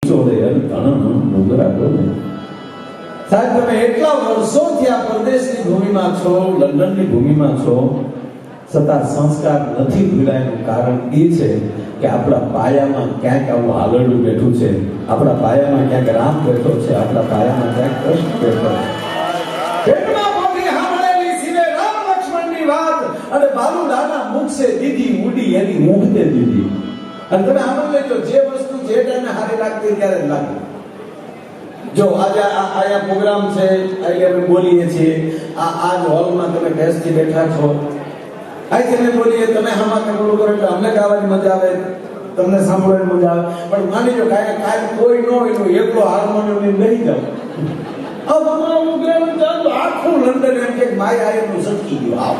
સાહેબ તમે એટલા વર્ષોથી આ પ્રદેશની ભૂમિમાં છો, લંડનની ભૂમિમાં છો, છતાં સંસ્કાર નથી ભૂલાયનું કારણ એ છે કે આપણા પાયામાં ક્યાંક આવું હાલરડું બેઠું છે, આપણા પાયામાં ક્યાંક રામ બેઠો છે, આપણા પાયામાં ક્યાંક કૃષ્ણ બેઠો છે. પેટમાં પોથી સાંભળેલી સિવે રામ લક્ષ્મણની વાત અને બાલુડાના મુખ સે દીધી ઉડી એની ઊંઘતે દીધી. અને તમે આનંદ લેજો, જે વસ્તુ જે ટાઈમે હારી લાગતી ત્યારે જ લાગે. જો આજે આયા પ્રોગ્રામ છે, આજે અમે બોલીએ છીએ, આજ હોલમાં તમે બેસથી બેઠા છો, આજે અમે બોલીએ, તમે હામાં કબૂલ કરો એટલે અમને ગાવાની મજા આવે, તમને સાંભળવાની મજા આવે. પણ માની લો કાંઈ કોઈ ન હોય તો એકલો હાર્મોનિયમ લઈને બેસી જાવ, આખું લંડન એમ કે માય આયનું સટકી ગયું. આવ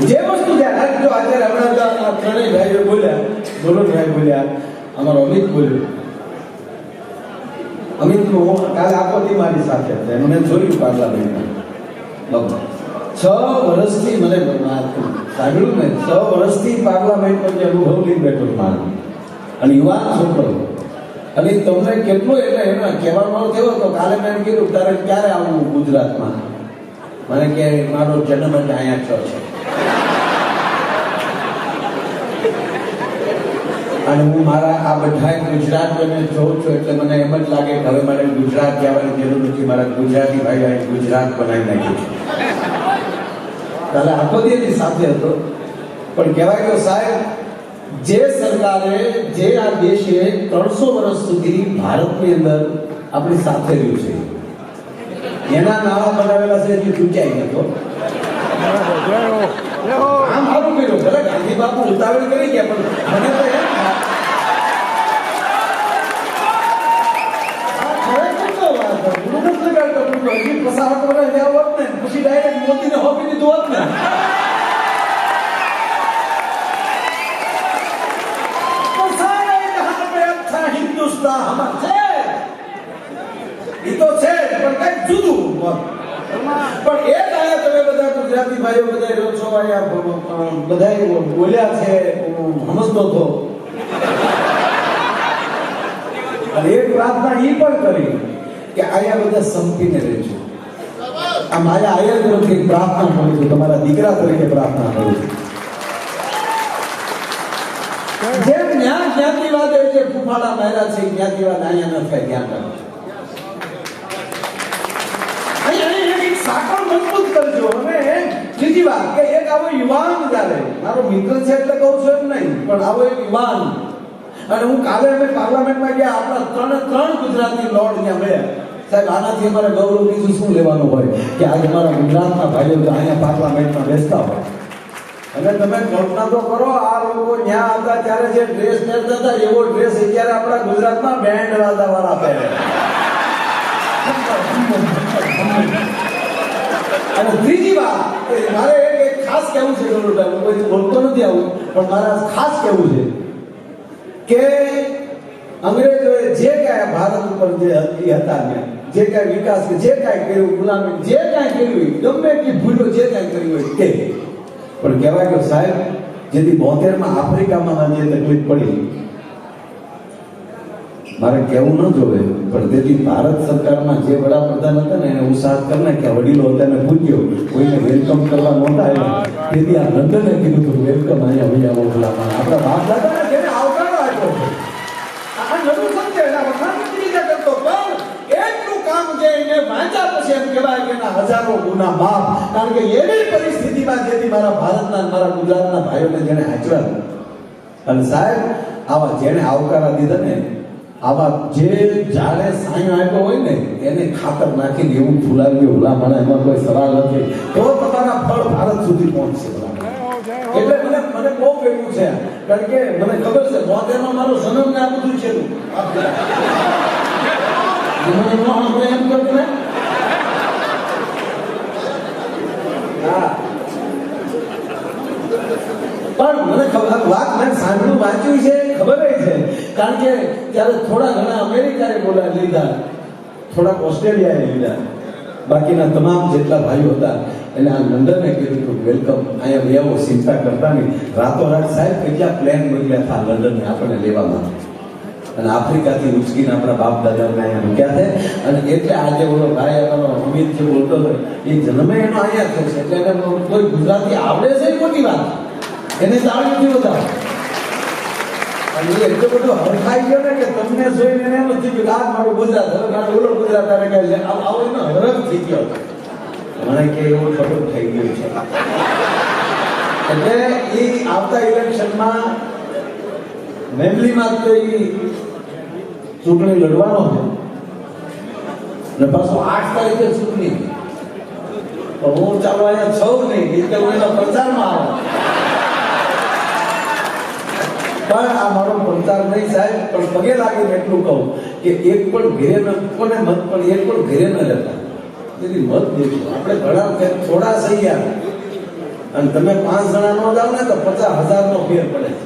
જે વસ્તુ ત્યાં જો અત્યારે હમણાં ત્રણેય ભાઈઓ બોલ્યા, ગોલનભાઈ બોલ્યા, અમારો અમિત બોલ્યો. અમિત કાલે આખો દી મારી સાથે હતા, મને જોયું પાર્લામેન્ટમાં 6 વર્ષથી મને સાંભળ્યું ને, 6 વર્ષથી પાર્લામેન્ટમાં જે અનુભવ લઈને બેઠો મારો અને યુવાન છોકરો. અને તમને કેટલું એટલે એમાં કહેવાનો થયો તો કાલે મેં કીધું તારે ક્યારે આવવું ગુજરાતમાં? મને કે મારો જન્મ જ અહીંયા થયો છે અને હું મારા આ બધા ગુજરાતીઓને જોઉં છું એટલે મને એમ જ લાગે કે હવે મારે ગુજરાત જવાની જરૂર નથી, મારા ગુજરાતી ભાઈ ગુજરાત બનાવી નાખ્યું છે. કાલે આખો દિવસ સાથે હતો, પણ કહેવાય કે સાહેબ, જે સરકારે, જે આ દેશે 300 વર્ષ સુધી ભારતની અંદર આપણી સાથે રહ્યું છે, એના નાણાં બનાવેલા છે જે ચૂક્યાઈ નતો. આમ સારું કર્યું, ભલે ગાંધી બાપુ ઉતાવળ કરી ગયા, પણ મને તો એમ પછી ડાયરેક્ટ મોદીને હોપી દીધું હોત ને. હિન્દુસ્તાન હમણાં છે એ તો છે, પણ કઈક જુદું. પણ એ ટાણે તમે બધા ગુજરાતી ભાઈઓ બધા રહ્યો છો, અહીંયા બધા બોલ્યા છે, સમજતો હતો. અને એક પ્રાર્થના એ પણ કરી કે અહીંયા બધા સંપીને રહેજો. આ મારા આયર તરફથી પ્રાર્થના કરું છું, તમારા દીકરા તરીકે પ્રાર્થના કરું છું. જેમ જ્ઞાતિવાદ એટલે ફૂફાડા માર્યા છે, જ્ઞાતિવાદ અહીંયા ન થાય, ધ્યાન રાખજો. અહીંયા સાકળ મજબૂત કરજો. અને બીજી વાત કે એક આવો યુવાન જ્યારે મારો મિત્ર છે એટલે કહું છું એમ નહીં, પણ આવો એક યુવાન. અને હું કાલે અમે પાર્લામેન્ટમાં ગયા, આપણા ત્રણ ગુજરાતી લોર્ડ ત્યાં મળ્યા. સાહેબ, આનાથી અમારે ગૌરવ બીજું શું લેવાનું હોય કે આજે અમારા ગુજરાતના ભાઈઓ અહીંયા પાર્લામેન્ટમાં બેસતા હોય. અને તમે કલ્પના તો કરો, આ લોકો ત્યાં હતા ત્યારે જે ડ્રેસ પહેરતા હતા એવો ડ્રેસ અત્યારે આપણા ગુજરાતમાં બેન્ડ વાળા વાળા પહેરે. અને ત્રીજી વાત મારે એક ખાસ કહેવું છે, ગૌરવભાઈ, હું કોઈ બોલતો નથી આવું, પણ મારે ખાસ કહેવું છે કે અંગ્રેજોએ જે કાંઈ ભારત ઉપર જે હતા ને, જે કાંઈ વિકાસ, જે કાંઈ કર્યું, ગુલામી જે કાંઈ કર્યું, ગમે એટલી ભૂલો જે કાંઈ કર્યું હોય તે. પણ કહેવાય કે સાહેબ, જેથી 72માં આફ્રિકામાં જે તકલીફ પડી, મારે કહેવું ન જોવે, પણ તેથી ભારત સરકારમાં જે વડાપ્રધાન હતા ને એને ઉત્સાહ કરી નાખ્યા. વડીલો હતા એને પૂછ્યો, કોઈને વેલકમ કરવા નહોતા આવ્યા, તેથી આ લંડને કીધું હતું વેલકમ, અહીંયા ભાઈ આવો બોલાવવા. આપણા બાપ દાદાને જેને આવકારો આપ્યો છે, આ નવું સમજે એના વખાણ નથી કરતો, પણ એટલું કામ જે એને વાંચ્યા પછી એમ કહેવાય કે એના હજારો ગુના માફ. કારણ કે એવી પરિસ્થિતિમાં જેથી મારા ભારતના, મારા ગુજરાતના ભાઈઓને જેને હાચવ્યા. અને સાહેબ, આવા જેને આવકારા દીધા ને, આવા જે જાણે સાંયો આપ્યો હોય ને એને ખાતર નાખીને એવું ફૂલાવ્યું, ઓલા મને એમાં કોઈ સવાલ નથી, તો તમારા ફળ ભારત સુધી પહોંચશે. એટલે મને બહુ પેલું છે, કારણ કે મને ખબર છે 72માં મારો જન્મ ને આ બધું છે. એમ કરતો ને, હા, પણ મને ખબર, વાત મેં સાંભળ્યું, વાંચ્યું છે, ખબર છે. કારણ કે ત્યારે થોડા ઘણા અમેરિકાએ બોલા લીધા, થોડાક ઓસ્ટ્રેલિયાએ લીધા, બાકીના તમામ જેટલા ભાઈઓ હતા એટલે આ લંડને કીધું હતું વેલકમ, અહીંયા બી આવો, ચિંતા કરતા નહીં. રાતોરાત સાહેબ કેટલા પ્લેન બન્યા હતા લંડનને આપણને લેવામાં, અને આફ્રિકાથી ઉચકીને આપણા બાપ દાદાને અહીંયા મૂક્યા છે. અને એટલે આજે બોલો ભાઈ અમારો અમિત જે બોલતો હતો એ જન્મે એનો અહીંયા થયો છે, એટલે એને કોઈ ગુજરાતી આવડે છે એ મોટી વાત, એને તાળીઓથી વધારે. અને એ એટલું બધું હરખાઈ ગયો ને કે તમને જોઈને એને એમ થયું કે આ મારું ગુજરાત, હવે મારું ઓલો ગુજરાત આને કહે છે, આવો એનો હરખ થઈ ગયો. મને કે એવું ખબર થઈ ગયું છે. એટલે એ આવતા ઇલેક્શનમાં મેમલીમાં તો એ ચૂંટણી લડવાનો છે, ને પાછું 8 તારીખે ચૂંટણી. તો હું ચાલો અહીંયા છઉં નહીં કે હું એના પ્રચારમાં આવું, પણ આ મારો પ્રચાર નહીં સાહેબ. પણ પગે લાગીને એટલું કહું કે એક પણ ઘેરે ન કોને મત, પણ એક પણ ઘેરે ન લેતા. તેથી મત દેજો. આપણે ઘણા થોડા થઈ ગયા, અને તમે 5 જણા નો જાવ ને તો 50,000 નો ફેર પડે છે.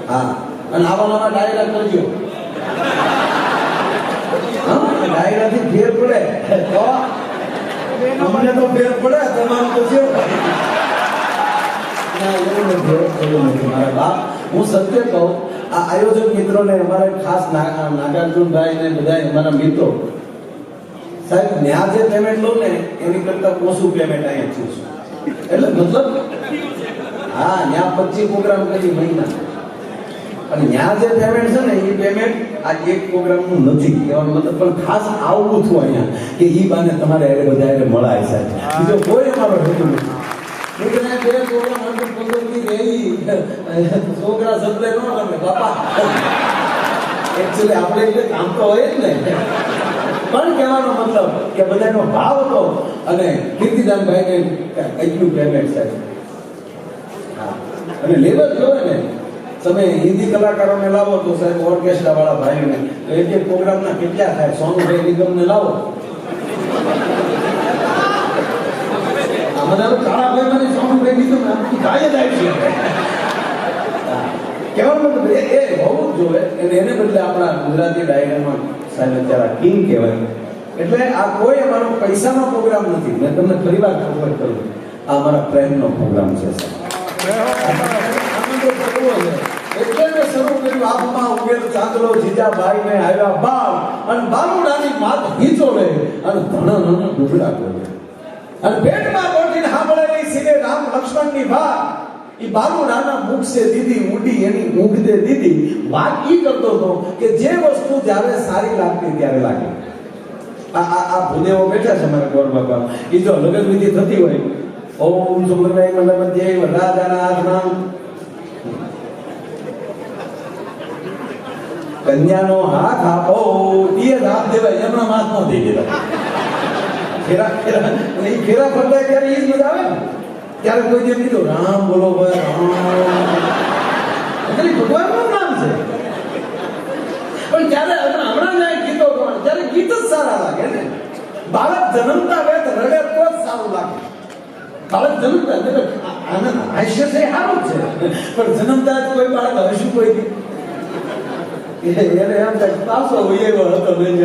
હા, અને આવા નવા ડાયરા કરજો. હા, ડાયરાથી ફેર પડે તો અમને તો ફેર પડે, તમારું તો છે. મારા બાપ, હું સત્ય કહું, આ આયોજક મિત્રોને, અમારે ખાસ નાગાર્જુનભાઈ ને બધા અમારા મિત્રો સાહેબ, ન્યા જે પેમેન્ટ લો ને એની કરતા ઓછું પેમેન્ટ અહીંયા છું. એટલે મતલબ હા, ન્યા 25 પ્રોગ્રામ કરી મહિના, અને ન્યા જે પેમેન્ટ છે ને એ પેમેન્ટ આ એક પ્રોગ્રામનું નથી કહેવાનો મતલબ. પણ ખાસ આવવું છું અહીંયા કે ઈ બાને તમારે એને બધા મળાય સાહેબ, બીજો કોઈ અમારો હેતુ નથી. છોકરા શબ્દ ન રમે બાપા, એકચ્યુઅલી આપણે એટલે કામ તો હોય જ ને, પણ કહેવાનો મતલબ કે બધાનો ભાવ હતો. અને કીર્તિદાનભાઈને એટલું પેમેન્ટ સાહેબ, હા, અને લેવલ જોવે ને. તમે હિન્દી કલાકારોને લાવો તો સાહેબ, ઓર્કેસ્ટ્રા વાળા ભાઈઓને તો એક પ્રોગ્રામના કેટલા થાય. સોનુભાઈ નિગમને લાવો, બધા કાળા ભાઈ મને સોનુભાઈ નિગમ ગાય જ આવી છે. કહેવાનો મતલબ એ હોવું જ જોવે. એને બદલે આપણા ગુજરાતી ડાયરામાં સાહેબ અત્યારે કિંગ કહેવાય. એટલે આ કોઈ અમારો પૈસાનો પ્રોગ્રામ નથી. મેં તમને ફરી વાર ખબર કરું, આ અમારા પ્રેમનો પ્રોગ્રામ છે એટલે મેં શરૂ કર્યું. આપમાં ઉગેલ ચાંદલો જીજાભાઈ ને આવ્યા બાળ, અને બાલુડાની માત હિંચોળે, અને ધણ ડુબડા કરે, અને પેટમાં બોટીને સાંભળેલી સીધે રામ લક્ષ્મણની વાત ઈ બાલુડાના મુખ સે દીદી ઉડી એની ઊંઘ દે દીદી. વાત ઈ કરતો હતો કે જે વસ્તુ જ્યારે સારી લાગતી ત્યારે લાગે. આ ભૂદેવો બેઠા છે મારા ગોર બાપા, ઈ જો લગ્ન વિધિ થતી હોય, ઓમ સુમરાય મલમધ્યે વરરાજાના હાથમાં કન્યાનો હાથ આપો, એ હાથ દેવાય, એમના હાથ નો દઈ દેવાય. ફેરા ફરતા ત્યારે એ જ મજા આવે ને. ત્યારે કોઈ જે કીધું રામ બોલો ભાઈ રામ, ભગવાનનું નામ છે. પણ ત્યારે હમણાં જાય ગીતો ત્યારે ગીત જ સારા લાગે ને. બાળક જન્મતા વેત રડે તો જ સારું લાગે. બાળક જન્મતા આનંદ હાસ્ય છે સારું છે, પણ જન્મતા જ કોઈ બાળક હશું કોઈ એને એમ થાય પાછો હોય એવો હતો નહીં.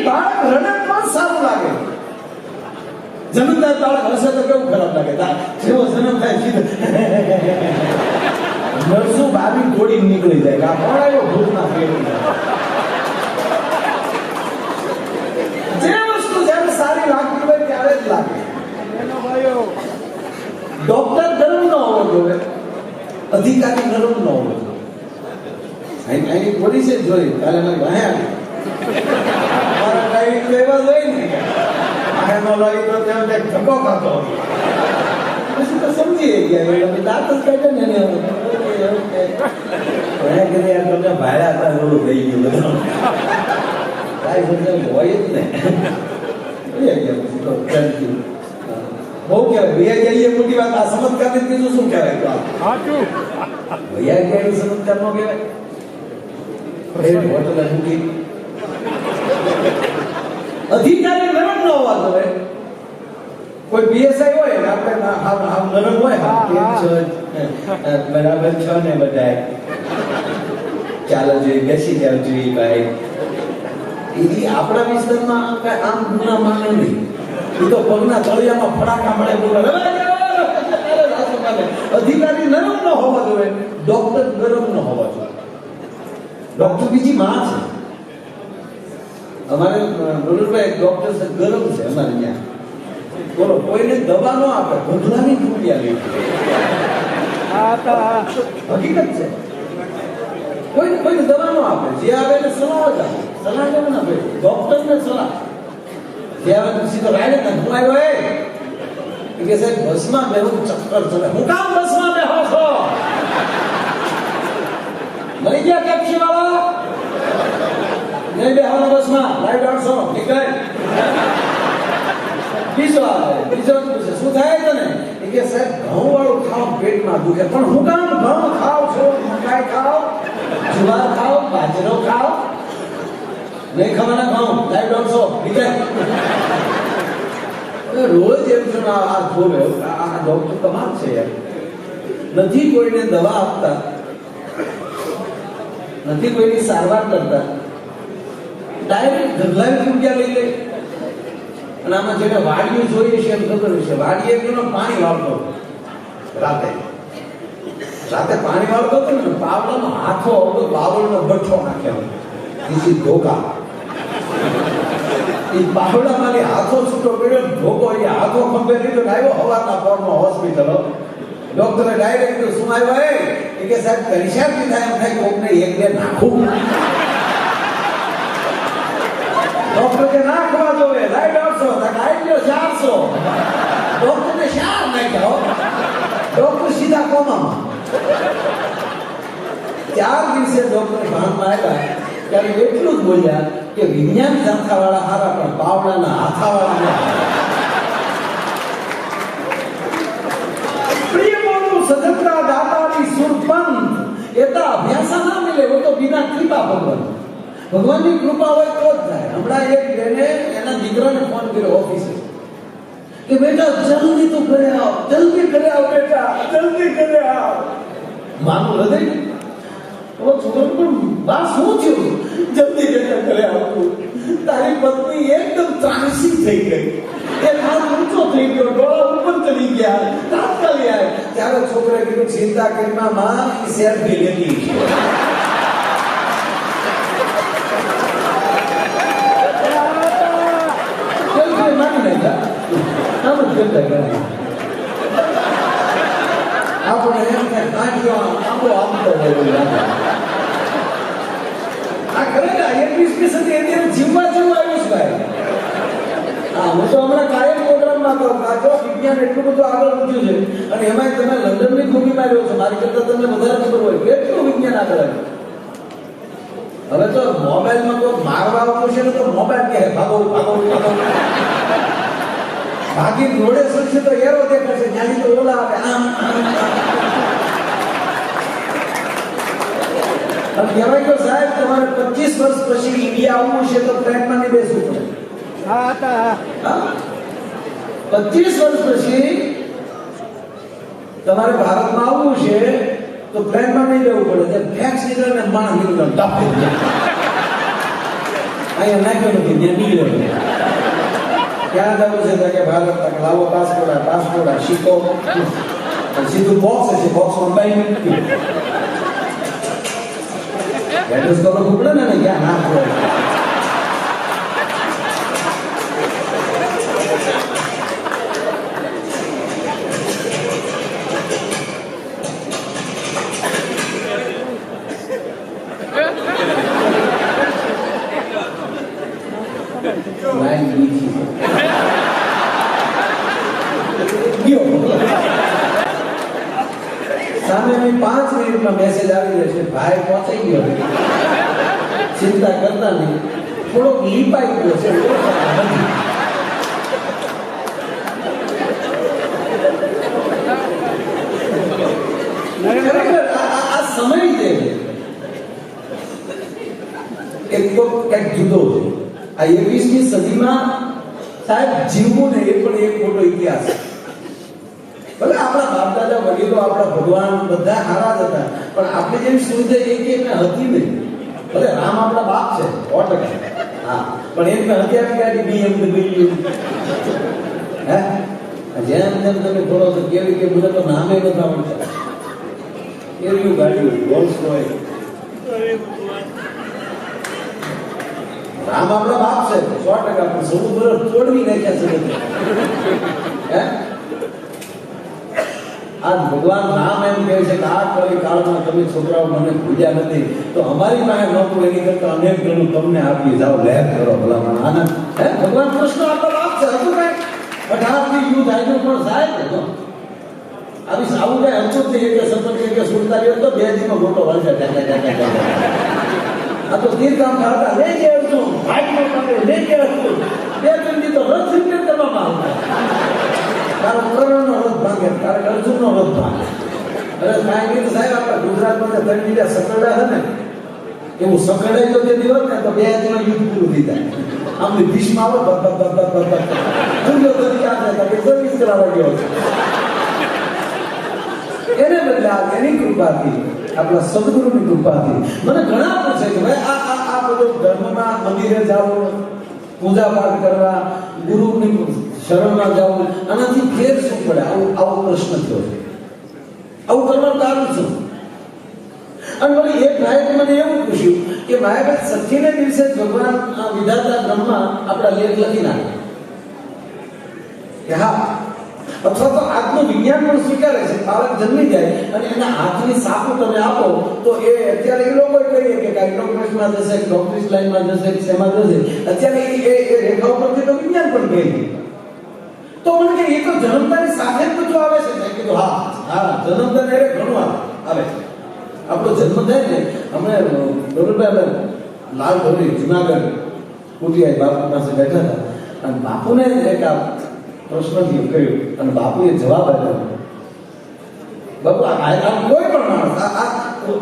બાળક રડે તો સારું લાગે. જન્મતા બાળક હશે તો કેવું ખરાબ લાગે. જેવો જન્મ થાય સીધો નરસું ભાભી દોડી નીકળી જાય. આ પડાયો ભૂતના ફેરી. જે વસ્તુ જ્યારે સારી લાગતી હોય ત્યારે જ લાગે. ડોક્ટર ગરમ ન હોવો જોઈએ, અધિકારી નરમ ન હોવો જોઈએ. અહીં પોલીસે જોઈ કાલે મારી ભાઈ એવા જોઈ ને આનો લાવી તો ત્યાં ધક્કો ખાતો પછી તો સમજી ગયા દાંત જ કાઢે ને તમને ભાડા હતા થોડું થઈ ગયું બધું હોય જ ને. બહુ કહેવાય ભૈયા જઈએ મોટી વાત. આ ચમત્કાર બીજું શું કહેવાય? ભૈયા ગયા ચમત્કાર નો કહેવાય. હોટલ મૂકી અધિકારી નરમ ન હોવા જોઈએ. કોઈ પીએસઆઈ હોય ને આપણે આમ નરમ હોય, બરાબર છો ને બધા ચાલો જોઈએ, બેસી જાવ જોઈએ ભાઈ. એ આપણા વિસ્તારમાં કઈ આમ ગુના માને નહીં. એ તો પગના તળિયામાં ફડાકા મળે બોલે. અધિકારી નરમ ન હોવા જોઈએ, ડોક્ટર ગરમ ન હોવા જોઈએ. ડોક્ટર બીજી માં છે. અમારે ડોક્ટર ગરમ છે અમારે ત્યાં. બોલો, કોઈને દવા ન આપે, ભગલાની કૃપયા લે. હકીકત છે. કોઈને દવા ન આપે, જે આવે એને સલાહ જ આપે. સલાહ કેમ ના ભાઈ? ડોક્ટરને સલાહ. જે આવે સીધો રાડે ને હું આવ્યો કે સાહેબ બસમાં બેહું ચક્કર ચડે. હું કામ બસમાં બેહો છો? મળી ગયા ટેક્સી વાળા? નહીં બેહવાનો બસમાં. લાઈવ 150 નીકળ. બીજો પૂછે શું થાય તને? એ કે સાહેબ ઘઉં વાળું ખાવ પેટમાં દુખે. પણ હું કામ ઘઉં ખાવ છો? મકાઈ ખાવ, જુવાર ખાવ, બાજરો ખાવ? નહીં ખાવાના ઘઉં. લાઈવ 150 નીકળ. રોજ એમ છે આ જોવે આ ડોક્ટર કમાલ છે યાર. નથી કોઈને દવા આપતા, નથી કોઈની સારવાર કરતા, ડાયરેક્ટ ગગલાની રૂપિયા લઈ લે. અને આમાં જેને વાડીઓ જોઈએ છે એમ ખબર છે, વાડીએ પેલો પાણી વાળતો રાતે પાણી વાળતો હતો ને, પાવડાનો હાથો બાવળનો બઠ્ઠો નાખ્યો. બીજી ધોકા બાવડા મારી હાથો છૂટો પડ્યો, ધોકો એ હાથો ખંભે લીધો ને આવ્યો હવારના પોરમાં હોસ્પિટલ. ડોક્ટરે ડાયરેક્ટ શું આવ્યો એ કે સાહેબ કરિશાબ પીધા એમ થાય કોકને એક બે નાખું. ડોક્ટર કે નાખવા જોવે. Live 150 live 400. ડોક્ટરને 4 નાખ્યા. ડોક્ટર સીધા કોમામાં. 4 દિવસે ડોક્ટર ભાનમાં આવ્યા ત્યારે એટલું જ બોલ્યા કે વિજ્ઞાન શાખાવાળા હારા પણ પાવડાના હાથાવાળા. પ્રિય બોલું સજત્રા દાતાની સુરપંથ એતા અભ્યાસા ના મિલે. वो तो बिना कृपा ભગવાનની કૃપા હોય તો જ થાય. હમણાં એક બેને એના દીકરાને ફોન કર્યો ઓફિસે કે બેટા જલ્દી તો ઘરે આવ, જલ્દી ઘરે આવ બેટા, જલ્દી ઘરે આવ. માનું હૃદય ઓ છોકરો પણ બા શું થયું? જલ્દી બેટા ઘરે આવતું. તારી પત્ની એકદમ ત્રાસી થઈ ગઈ. એક હાથ ઊંચો થઈ ગયો, ડોળા ઉપર ચડી ગયા, તાત્કાલિક આવે. ત્યારે છોકરાએ કીધું ચિંતા કરમાં માં એ સેલ્ફી લેતી છે. સેલ્ફી માની નાખ્યા. આમ જ કરતા ગયા. આપણે એમ કે કાઢ્યો આંબો આપતો હોય. આ ખરેખર 21મી સદી અત્યારે જીવવા જેવું આવ્યું છે ભાઈ. હા, હું તો હમણાં કાયમ પ્રોગ્રામમાં કહું કાચો વિજ્ઞાન એટલું બધું આગળ વધ્યું છે અને એમાં તમે લંડનની ભૂમિમાં રહ્યો છો. મારી કરતા તમને વધારે ખબર હોય કેટલું વિજ્ઞાન આગળ આવ્યું. હવે તો મોબાઈલમાં કોઈ મારવા આવતું છે ને તો મોબાઈલ કહે ભાગો ભાગો ભાગો. ભાગી જોડે સડશે તો એરો દેખાશે, જ્યાંથી તો ઓલા આવે આમ આમ. કહેવાય કે સાહેબ તમારે 25 વર્ષ પછી ઇન્ડિયા આવવું છે તો ફ્લાઇટમાં નહીં બેસવું પડે. 25 વર્ષ પછી તમારે ભારતમાં આવવું છે તો ફ્લાઇટમાં નહીં જવું પડે. ફેક્સ નીકળે ને માણસ નીકળે અહીંયા નાખ્યો નથી ત્યાં નીકળે. ક્યાં જવું છે કે ભારત તક લાવો પાસપોર્ટ શીખો. સીધું બોક્સ છે, બોક્સમાં બાઈ એડ્રેસ તો ઉપડે ને ક્યાં નાખવો. સામે 5 મિનિટમાં મેસેજ આવી જશે ભાઈ પહોંચી ગયો. ચિંતા કરતા નહીં, થોડોક લીપાઈ ગયો છે. આ સમય છે એક તો કંઈક જુદો છે. આ 21મી સદીમાં સાહેબ જીવવું ને એ પણ એક મોટો ઇતિહાસ. ભલે આપણા બાપ દાદા વડીલો આપણા ભગવાન બધા હારા જ હતા પણ આપણે જેવી સુવિધા એક હતી નહીં. ભલે રામ આપણા બાપ છે 100%. હા, પણ એમને હથિયાર ગાડી BMW. હે જેમ જેમ તમે બોલો તો કેવી કે મને તો નામે નથી આવડતા. કેવી ગાડીઓ રોલ્સ રોયસ. રામ આપણા બાપ છે 100%, પણ સમુદ્ર તોડવી નાખ્યા છે. હે આજ ભગવાન રામ એમ કહે છે કે આ કલી કાળમાં તમે છોકરાઓ મને પૂજ્યા નથી, તો અમારી પાસે નહોતું એની કરતા અનેક ગણું તમને આપી જાઓ, લહેર કરો ભલામણ આનંદ. હે ભગવાન કૃષ્ણ આપણા બાપ છે. હતું કઈ 18 યુદ્ધ આવ્યું પણ સાહેબ આવી આવું કઈ હતું જ નહીં. 17 તો 2 દીમાં મોટો વળશે. આ તો તીર્થામ ખાતા લે જે અર્જુન ભાઈનો કાપે લે જે અર્જુન 2-3 દી તો રથ રિપેર કરવામાં આવતા. તારો કર્ણનો રથ ભાંગે, તારે અર્જુનનો રથ ભાંગે. અરે કાંઈ નહીં તો સાહેબ આપણા ગુજરાતમાં 3 દીધા સકરડા છે ને, એવું સકરડાઈ તો જે દિવસ ને તો 2 દીમાં યુદ્ધ પૂરું થઈ જાય. આમની ભીષ્મ આવો દુર્યોધન ક્યાં થાય કે સર્વિસ કરાવવા ગયો છે. એને બદલે એની કૃપાથી, આપણા સદગુરુની કૃપાથી મને ઘણા પૂછે કે ભાઈ આ બધું ધર્મમાં મંદિરે જવું, પૂજા પાઠ કરવા, ગુરુની શરણમાં જવું, આનાથી ફેર શું પડે? આવો પ્રશ્ન થયો છે. આવું કરવાનું કારણ શું? અને વળી એક ભાઈએ મને એવું પૂછ્યું કે ભાઈ સખીને દિવસે ભગવાન વિધાતા બ્રહ્મા આપણા લેખ લખી નાખે કે હા, અથવા તો આજનું વિજ્ઞાન પણ સ્વીકારે છે. બાળક જન્મી જાય અને એના હાથની સાપુ તમે આપો તો એ અત્યારે એ લોકો કહીએ કે ડોક્ટર્સમાં જશે, ડોક્ટર્સ લાઈનમાં જશે, શેમાં જશે. અત્યારે એ રેખા ઉપરથી તો વિજ્ઞાન પણ કહી દે. તો મને કે એ તો જન્મતાની સાથે જ બધું આવે છે. મેં કીધું હા જન્મતા ને ઘણું આવે છે. આપણો જન્મ થાય ને, હમણાં બરોબર લાલ ધોરી જુનાગઢ કુટિયા બાપુ પાસે બેઠા હતા અને બાપુને એક પ્રશ્ન કહ્યું અને બાપુએ જવાબ આપ્યો. બાપુ કોઈ પણ માણસ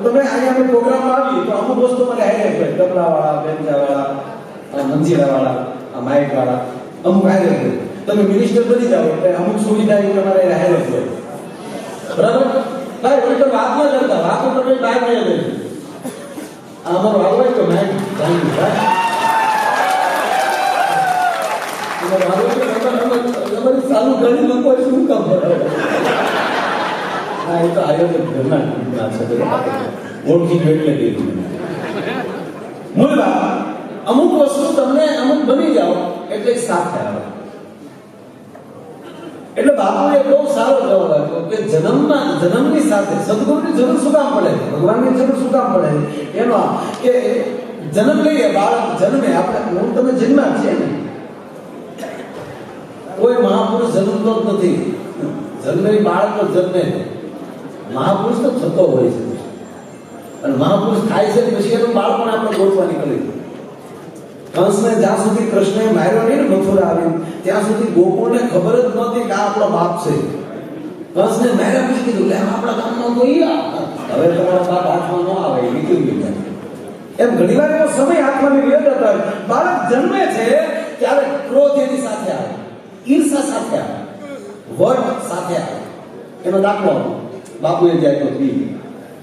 તમે અહીંયા પ્રોગ્રામમાં આવી તો અમુક વસ્તુ મને હાઈલાઈટ કરે. કપડાવાળા, બેન્ચાવાળા, મંજીરાવાળા, માઇકવાળા અમુક હાઈલાઈટ કરે. તમે મિનિસ્ટર બની જાઓ એટલે અમુક સુવિધા એ તમારે હાઈલાઈટ હોય. બરાબર ભાઈ કોઈ તો વાત ન કરતા, વાતો તમે બહાર નહીં દે. અમારો આવડે તો માઇક ચાલુ ભાઈ ચાલુ કરી લોકો શું કામ કરે? હા, એ તો આયોજક ઘરના છે, ઓળખી એટલે કીધું. મૂળ અમુક વસ્તુ તમને અમુક બની જાઓ એટલે સાથે આવે. એટલે બાપુએ બહુ સારો જવાબ આપ્યો કે જન્મની સાથે સદગુરુની જરૂર શું કામ પડે, ભગવાનની જરૂર શું કામ પડે? એનો કે જન્મ લઈએ, બાળક જન્મે, આપણે તમે જન્મ્યા છીએ ને, કોઈ મહાપુરુષ જન્મતો જ નથી. જન્મે બાળક જન્મે, મહાપુરુષ તો થતો હોય છે. અને મહાપુરુષ થાય છે પછી એનું બાળપણ આપણે ગોઠવા નીકળી. કંસને જ્યાં સુધી કૃષ્ણએ માર્યો નહીં ને મથુરા આવી ત્યાં સુધી ગોકુળને ખબર જ નહોતી કે આ આપણો બાપ છે. કંસને માર્યા પછી કીધું લે આપણા ગામમાં કોઈ હવે તમારા બાપ હાથમાં ન આવે, નીકળી ગયા. એમ ઘણી વાર એનો સમય હાથમાં ગયો જતો હોય. બાળક જન્મે છે ત્યારે ક્રોધ એની સાથે આવે, ઈર્ષા સાથે આવે, વટ સાથે આવે. એનો દાખલો બાપુએ જે આપ્યો,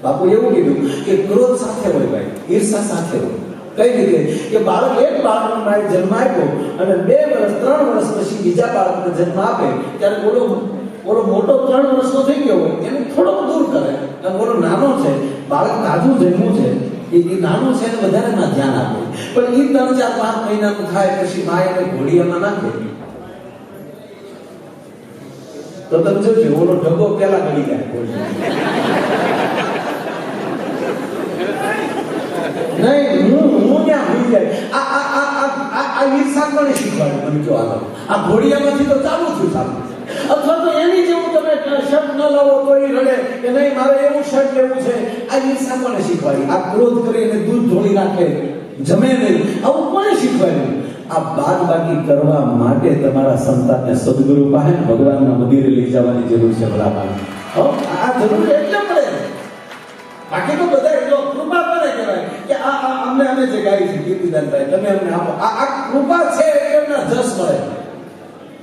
બાપુ એવું કીધું કે ક્રોધ સાથે હોય ભાઈ, ઈર્ષા સાથે હોય. કઈ રીતે કે બાળક એક બાળકનો જન્મ આપ્યો અને 2 વર્ષ 3 વર્ષ પછી બીજા બાળકને જન્મ આપે ત્યારે બોલો મોટો 3 વર્ષનો થઈ ગયો હોય એને થોડોક દૂર કરે અને બોલો નાનો છે, બાળક તાજું જન્મ્યું છે, એ નાનું છે એને વધારે ના ધ્યાન આપે. પણ એ 3, 4, 5 મહિનાનું થાય પછી મા એને ઘોડિયામાં નાખે તો તમે જોજો ઓલો ઢગો પેલા ગળી જાય. નહીં હું ત્યાં ભૂલી જાય. આ ઈર્ષા કોને શીખવાડ્યું? મને જો આગળ આ ઘોડિયામાંથી તો ચાલુ થયું ચાલુ. અથવા તો એની જેવું તમે શર્ટ ન લાવો તો એ રડે કે નહીં મારે એવું શર્ટ લેવું છે. આ ઈર્ષા કોને શીખવાડી? આ ક્રોધ કરીને દૂધ ઢોળી નાખે, જમે નહીં, આવું કોને શીખવાડ્યું? આ બાદબાકી કરવા માટે તમારા સંતાનને સદગુરુ પાસે ભગવાનના મંદિરે લઈ જવાની જરૂર છે. ભલામાં આ જરૂર એટલે પડે, બાકી તો બધા એટલો કૃપા કરે કહેવાય કે અમને અમે જે ગાય છે કીર્તિદાનભાઈ તમે અમને આપો. આ કૃપા છે એટલે એમને જસ મળે.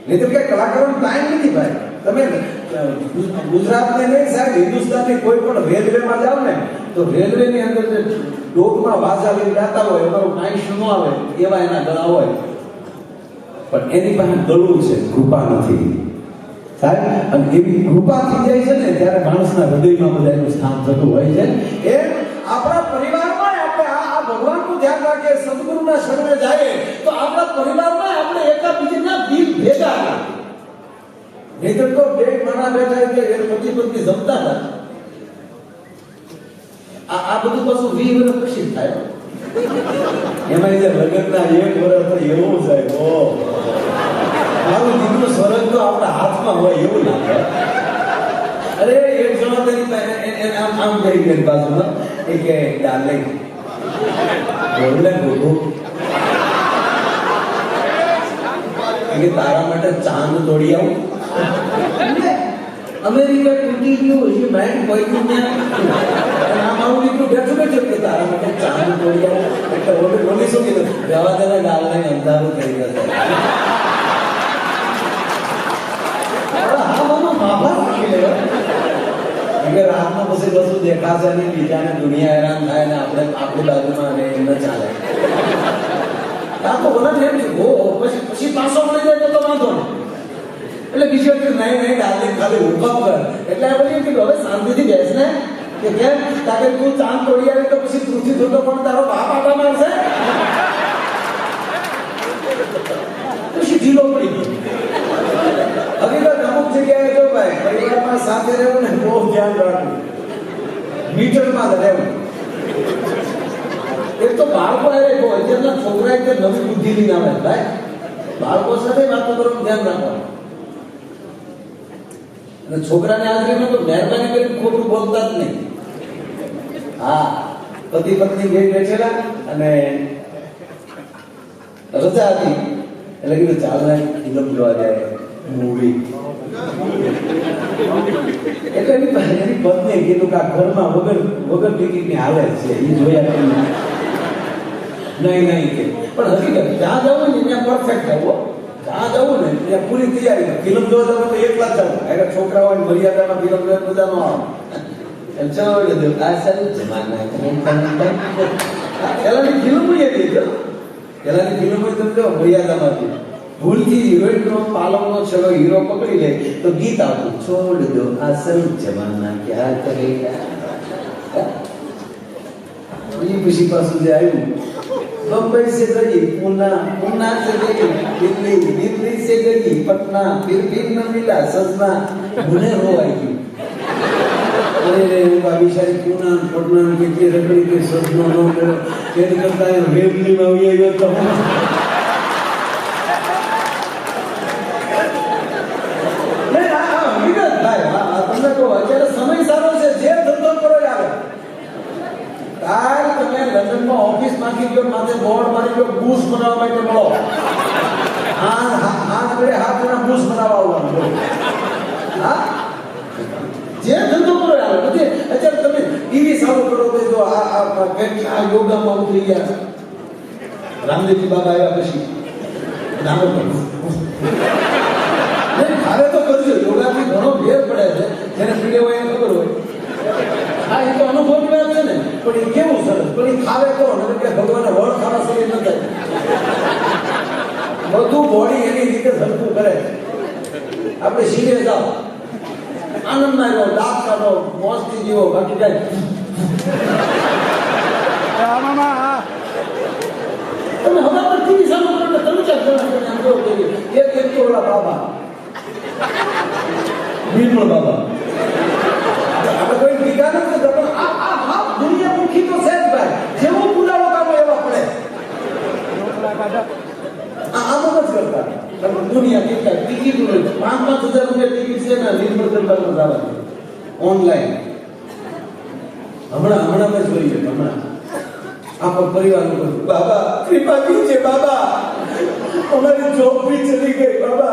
નહીં તો કે કલાકારોનો ટાઈમ નથી ભાઈ. તમે ગુજરાતને નહીં સાહેબ હિન્દુસ્તાનની કોઈ પણ રેલવેમાં જાઓ ને તો રેલવેની અંદર જે ડોકમાં વાજા લઈને ગાતા હોય, અમારું કાંઈ શું ન આવે એવા એના ગળા હોય, પણ એની પાસે ગળું છે, કૃપા નથી સાહેબ. અને એવી કૃપા થઈ જાય છે ને ત્યારે માણસના હૃદયમાં બધાનું સ્થાન થતું હોય છે. એ આપણા પરિવારમાં આપણે આ ભગવાનનું ધ્યાન રાખીએ, સદગુરુના શરણે જાય તો આપણા પરિવારમાં આપણે એકાબીજાના દિલ ભેગા રાખીએ. નહીતર તો બે માણા બેઠા એટલે એ પતિ પત્ની જમતા હતા. આ બધું પાછું 20 વર્ષ પછી થાય. એમાં જે લગ્નના 1 વર્ષ તો એવું જાય, ઓ મારું દીકરું સ્વર્ગ તો આપણા હાથમાં હોય એવું લાગે. અરે એક જવાબદારી આમ કરી ગઈ બાજુમાં એ કે ડાર્લિંગ બોલે ગોગો કે તારા માટે ચાંદ તોડી આવું. અમેરિકા તૂટી ગયું હજી માઇન્ડ પહોંચ્યું ત્યાં. મારું દીકરું બેઠું બેઠું કે તારા માટે ચાંદ તોડી આવું. એટલે ઓલી શું કીધું, જવા દેવા ડાર્લિંગ અંધારું કરી જશે. રાતમાં પછી વસ્તુ દેખાશે ને બીજાને દુનિયા હેરાન થાય ને આપણે આપણી બાજુમાં રહે એમ ન ચાલે. આ તો બોલા એમ છે પછી પાછો મળી જાય તો વાંધો નહીં. એટલે બીજી વખતે નહીં ડાર્લિંગ ખાલી હુકમ કર. એટલે આપણે કીધું હવે શાંતિથી બેસ ને કે કેમ તાકે તું ચાંદ તોડી આવી તો પછી પૃથ્વી જોતો પણ તારો બાપ આટા મારશે. પછી ઢીલો પડી ગયો. હકીકત અમુક જગ્યાએ જો ભાઈ પરિવારમાં સાથે રહેવું ને બહુ ધ્યાન રાખવું, મીટરમાં જ રહેવું. એક તો બાળકો અત્યારના છોકરા એક નવી બુદ્ધિ લઈને આવે ભાઈ, બાળકો સાથે વાતો કરવાનું ધ્યાન રાખવાનું. અને છોકરાને હાજરીમાં તો મહેરબાની કરી ખોટું બોલતા જ નહીં. હા, પતિ પત્ની બે બેઠેલા અને રજા હતી એટલે કીધું ચાલ ને ફિલ્મ જોવા જાય, મૂવી. એટલે એની પત્નીએ કીધું કે આ ઘરમાં વગર ટિકિટની હાલે છે એ જોયા નહીં કે. પણ હકીકત જ્યાં જવું ને ત્યાં પરફેક્ટ આવો, જ્યાં જવું ને ત્યાં પૂરી તૈયારી. ફિલ્મ જોવા જવું તો એકલા જ જવું. એટલે છોકરા હોય મર્યાદામાં ફિલ્મ જોવા બધા નો આવે. પેલાની ફિલ્મ પેલાની ફિલ્મ મર્યાદામાંથી ભૂલથી હિરોઈનનો પાલવનો છેડો હીરો પકડી લે તો ગીત આવતું, છોડ દો અસલ જમાના ક્યાં કરેગા. પછી પાછું જે આવ્યું, बम्बई से गई पूना, पूना से गई दिल्ली, दिल्ली से गई पटना, फिर न मिला सजना. मुझे रो आई थी. अरे बाबीशाही पूना पटना कितनी रगड़ी के सजना नो तेरे करता है वेबली में हुई है तो તમને તો અત્યારે સમય સારો છે, જે ધંધો કરો યાર. કાલ તમે લંડનમાં ઓફિસ માંથી ગયો, માથે બોર્ડ મારી ગયો, બૂસ બનાવવા માટે મળો. હાથ જણા બૂસ બનાવવા આવવાનું. હા, જે ધંધો કરો યાર. પછી અત્યારે તમે ટીવી સારું કરો તો જો આ યોગામાં ઉતરી ગયા, રામદેવજી બાબા આવ્યા પછી નાનો કરો. ખાવે તો કરજો, યોગાથી ઘણો ફેર પડે છે. જેને પીડે હોય એને ખબર હોય. હા, એ તો અનુભવની વાત છે ને. પણ એ કેવું સરસ, પણ એ ખાવે તો કે ભગવાને વળ ખાવા શરીર ન થાય. બધું બોડી એની રીતે સરખું કરે. આપણે શીરે જાઓ, આનંદમાં રહો, દાંત કાઢો, મોજથી જીવો, બાકી જાય. તમે હવે પણ ટીવી સામે કરો ને તમે ક્યાં કરો એક તો ઓલા બાબા નિર્મળ બાબા આપણે કોઈ ટીકા નથી કરતા, પણ આ દુનિયામુખી તો છે જ ભાઈ. જેવું પુલાવો કામો એવા પડે. આમ જ કરતા દુનિયા કેટલા ટિકિટ 5,000 રૂપિયા ટિકિટ છે ને નિર્મળ દરબારમાં જવાની ઓનલાઈન. હમણાં જ જોઈએ. હમણાં આપણા પરિવાર બાબા કૃપા કીजिए बाबा, हमारी जॉब भी चली गई बाबा,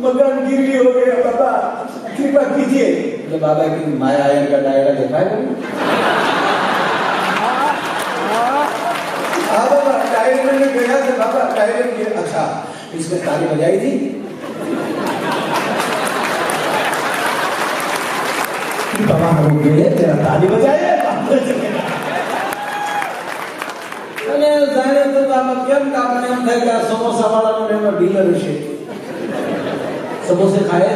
मकान गिरवी हो गया बाबा, कृपा कीजिए. तो बाबा की माया आयन का डायरा देखा है. हाँ बाबा, डायरे में गया था बाबा, डायरे में. अच्छा, इसमें ताली बजाई थी. बाबा हम गए तेरा ताली बजाए. આપણને જાણે તો આમાં કેમ કે આપણને એમ થાય કે આ સમોસા વાળાનો એનો ડીલર છે. સમોસે ખાય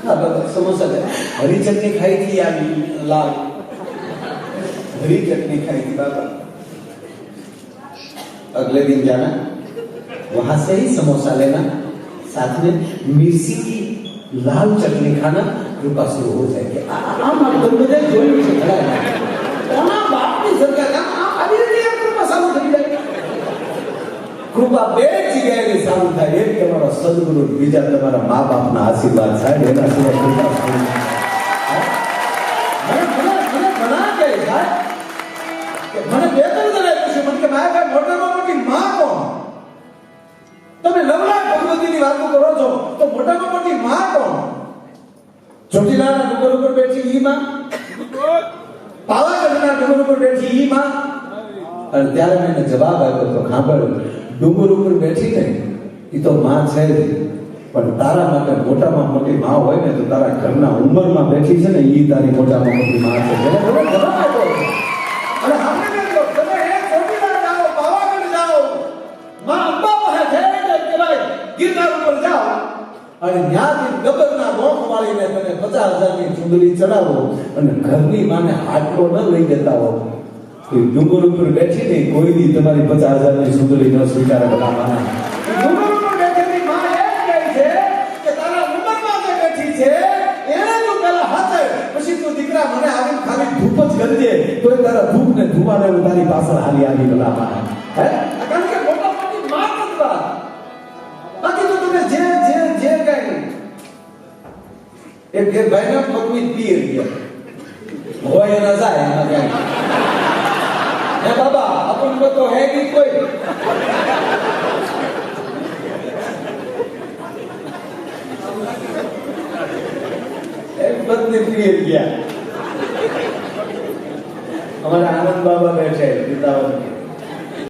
હા બરાબર સમોસા ખાય. હરી ચટણી ખાઈ थी यार लाल हरी चटनी खाई थी बाबा. अगले दिन जाना वहां से ही समोसा लेना साथ में मिर्ची की लाल चटनी खाना कृपा शुरू हो जाएगी. आम आप બધે જોયું છે ખરા કોના બાપની સરકાર આ આવી રીતે કૃપા ચાલુ થઈ જાય. કૃપા બે જગ્યાએ ચાલુ થાય. એક તમારો સદગુરુ, બીજા તમારા મા બાપના આશીર્વાદ સાહેબ. એના સિવાય કૃપા મને ઘણા કહે સાહેબ કે મને બે ત્રણ જણાએ પૂછ્યું મને કે મારા ભાઈ મોટામાં મોટી માં કોણ? તમે નવલાખ ભગવતીની વાતો કરો છો તો મોટામાં મોટી માં કોણ? ચોટીલાના ડુંગર ઉપર બેઠી ઈ માં, પાવાગઢના ડુંગર ઉપર બેઠી ઈ માં. અને ત્યારે મેં એને જવાબ આપ્યો તો સાંભળ, ડુંગર ઉપર બેઠી ને એ તો માં છે જ, પણ તારા માટે મોટામાં મોટી માં હોય ને તો તારા ઘરના ઉંમરમાં બેઠી છે ને ઈ તારી મોટામાં મોટી માં છે. અને આપણે તમે એક ચોટીલા જાઓ, પાવાગઢ જાઓ, માં અંબા પાસે જઈને કહેવાય ગિરનાર ઉપર જાઓ અને ત્યાંથી ગબરના નોખ વાળીને તમે 50,000ની ચુંદડી ચડાવો અને ઘરની માને હાટલો ન લઈ જતા હો તો ડુંગર ઉપર બેઠી ને કોઈ દી તમારી 50,000ની ચુંદડી ન સ્વીકારે. બધા માના ડુંગર ઉપર બેઠેલી માં એમ કહે છે કે તારા ઉંમરમાં જે બેઠી છે એને તું પેલા હાથે પછી તું દીકરા મને આવીને ખાલી ધૂપ જ કરજે તોય તારા ધૂપ ને ધુમાડે હું તારી પાછળ હાલી આવી. બધા માના હે કારણ કે મોટા મોટી માં જ વાત. બાકી તો તમે જે જે જે કઈ એક ભાઈના પત્ની પીર ગયા હોય એના જાય એના જાય હે બાબા अपन को तो है नहीं कोई. एक पत्नी पीर ગયા. हमारे आनंद बाबा बैठे वृंदावन के